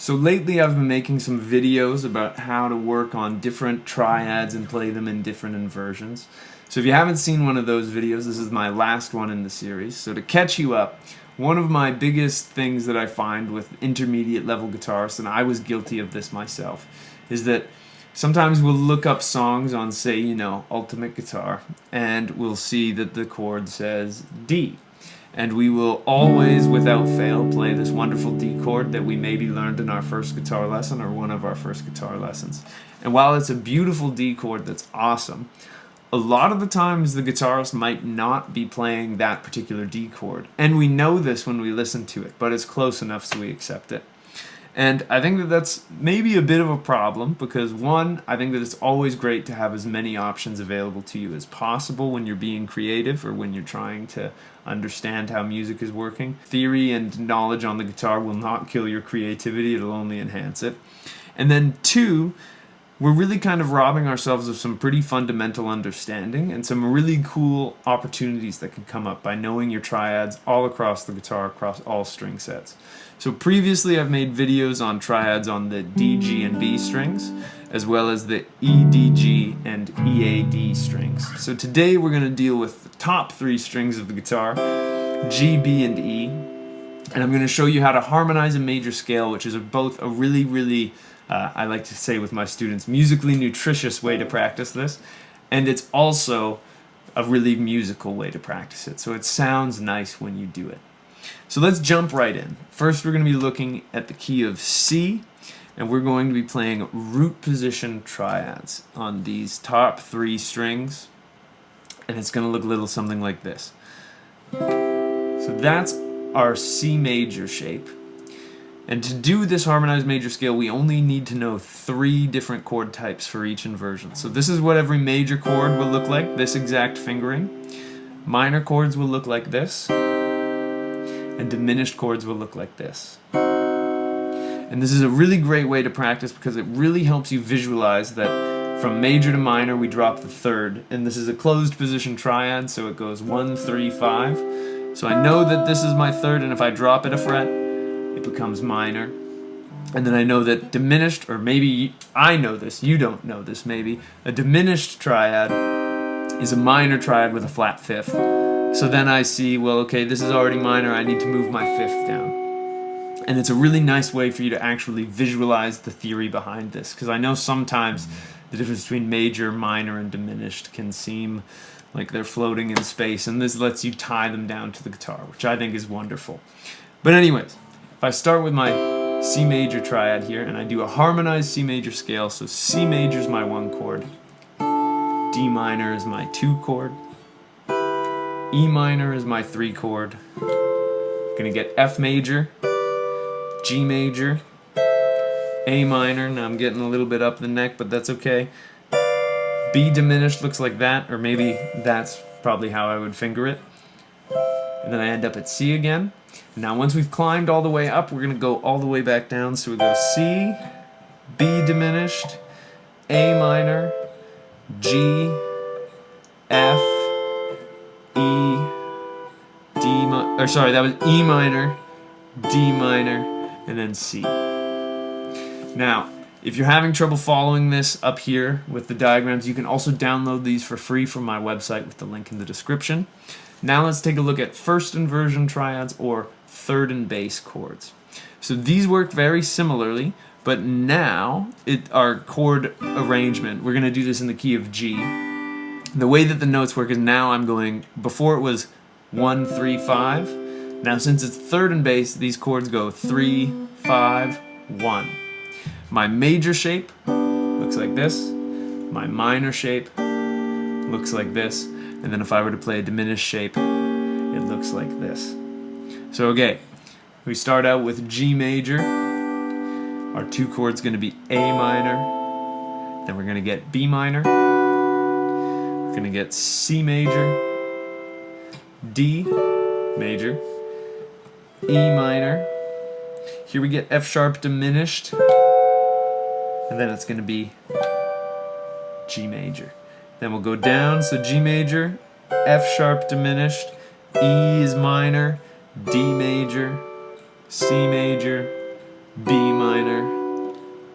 So lately I've been making some videos about how to work on different triads and play them in different inversions. So if you haven't seen one of those videos, this is my last one in the series. So to catch you up, one of my biggest things that I find with intermediate level guitarists, and I was guilty of this myself, is that sometimes we'll look up songs on, say, Ultimate Guitar, and we'll see that the chord says D. And we will always, without fail, play this wonderful D chord that we maybe learned in our first guitar lesson or one of our first guitar lessons. And while it's a beautiful D chord that's awesome, a lot of the times the guitarist might not be playing that particular D chord. And we know this when we listen to it, but it's close enough so we accept it. And I think that that's maybe a bit of a problem because, one, I think that it's always great to have as many options available to you as possible when you're being creative or when you're trying to understand how music is working. Theory and knowledge on the guitar will not kill your creativity, it'll only enhance it. And then two, we're really kind of robbing ourselves of some pretty fundamental understanding and some really cool opportunities that can come up by knowing your triads all across the guitar, across all string sets. So previously I've made videos on triads on the D, G, and B strings, as well as the E, D, G, and E, A, D strings. So today we're going to deal with the top three strings of the guitar, G, B, and E, and I'm going to show you how to harmonize a major scale, which is both a really, I like to say with my students, musically nutritious way to practice this, and it's also a really musical way to practice it. So it sounds nice when you do it. So let's jump right in. First, we're going to be looking at the key of C, and we're going to be playing root position triads on these top three strings, and it's going to look a little something like this. So that's our C major shape. And to do this harmonized major scale, we only need to know three different chord types for each inversion. So this is what every major chord will look like, this exact fingering. Minor chords will look like this. And diminished chords will look like this. And this is a really great way to practice because it really helps you visualize that from major to minor we drop the third, and this is a closed position triad, so it goes 1, 3, 5. So I know that this is my third, and if I drop it a fret, it becomes minor. And then I know that diminished, or maybe I know this, you don't know this maybe, a diminished triad is a minor triad with a flat fifth. So then I see, well, okay, this is already minor, I need to move my fifth down. And it's a really nice way for you to actually visualize the theory behind this, because I know sometimes the difference between major, minor, and diminished can seem like they're floating in space, and this lets you tie them down to the guitar, which I think is wonderful. But anyways, if I start with my C major triad here, and I do a harmonized C major scale, so C major is my 1 chord, D minor is my 2 chord, E minor is my 3 chord. I'm gonna get F major, G major, A minor, now I'm getting a little bit up the neck, but that's okay. B diminished looks like that, or maybe that's probably how I would finger it. And then I end up at C again. Now once we've climbed all the way up, we're gonna go all the way back down, so we go C, B diminished, A minor, G, F, that was E minor, D minor, and then C. Now, if you're having trouble following this up here with the diagrams, you can also download these for free from my website with the link in the description. Now let's take a look at first inversion triads or third and bass chords. So these work very similarly, but now our chord arrangement, we're going to do this in the key of G. The way that the notes work is now I'm going, before it was 1, 3, 5. Now since it's third and bass, these chords go 3, 5, 1. My major shape looks like this. My minor shape looks like this. And then if I were to play a diminished shape, it looks like this. So okay, we start out with G major. Our 2 chords going to be A minor. Then we're going to get B minor. We're going to get C major, D major, E minor. Here we get F sharp diminished. And then it's going to be G major. Then we'll go down, so G major, F sharp diminished, E is minor, D major, C major, B minor,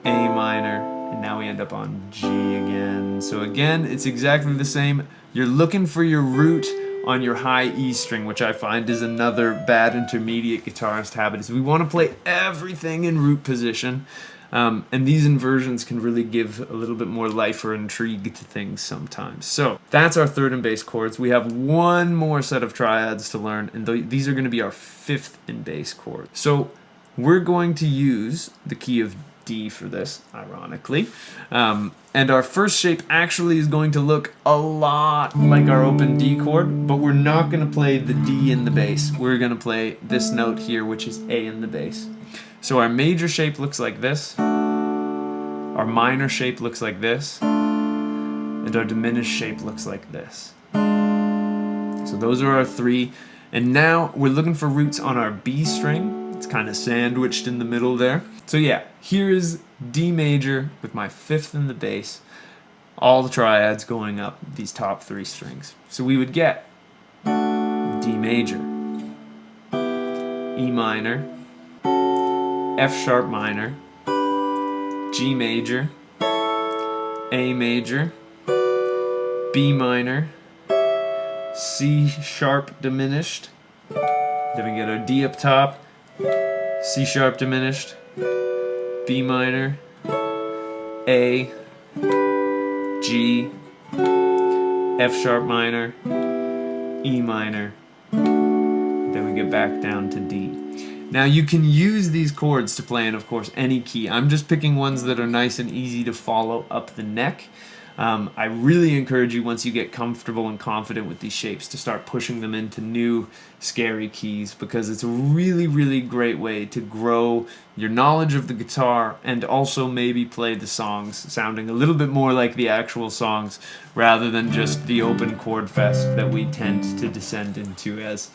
A minor, and now we end up on G again. So again, it's exactly the same. You're looking for your root on your high E string, which I find is another bad intermediate guitarist habit, is we want to play everything in root position. And these inversions can really give a little bit more life or intrigue to things sometimes. So that's our third and bass chords. We have one more set of triads to learn, and these are going to be our fifth and bass chord. So we're going to use the key of D for this, ironically. And our first shape actually is going to look a lot like our open D chord, but we're not going to play the D in the bass. We're going to play this note here, which is A in the bass. So our major shape looks like this, our minor shape looks like this, and our diminished shape looks like this. So those are our three. And now we're looking for roots on our B string. It's kind of sandwiched in the middle there. So yeah, here is D major with my fifth in the bass, all the triads going up these top three strings. So we would get D major, E minor, F sharp minor, G major, A major, B minor, C sharp diminished, then we get our D up top, C sharp diminished, B minor, A, G, F sharp minor, E minor, then we get back down to D. Now you can use these chords to play in, of course, any key. I'm just picking ones that are nice and easy to follow up the neck. I really encourage you, once you get comfortable and confident with these shapes, to start pushing them into new, scary keys, because it's a really, really great way to grow your knowledge of the guitar and also maybe play the songs sounding a little bit more like the actual songs rather than just the open chord fest that we tend to descend into as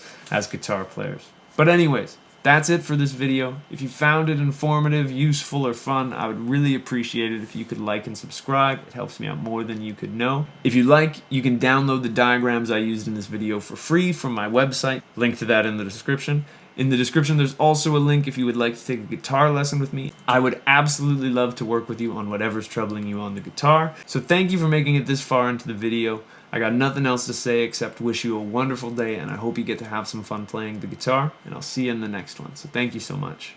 guitar players. But anyways, that's it for this video. If you found it informative, useful, or fun, I would really appreciate it if you could like and subscribe. It helps me out more than you could know. If you like, you can download the diagrams I used in this video for free from my website. Link to that in the description. In the description, there's also a link if you would like to take a guitar lesson with me. I would absolutely love to work with you on whatever's troubling you on the guitar. So thank you for making it this far into the video. I got nothing else to say except wish you a wonderful day, and I hope you get to have some fun playing the guitar, and I'll see you in the next one. So thank you so much.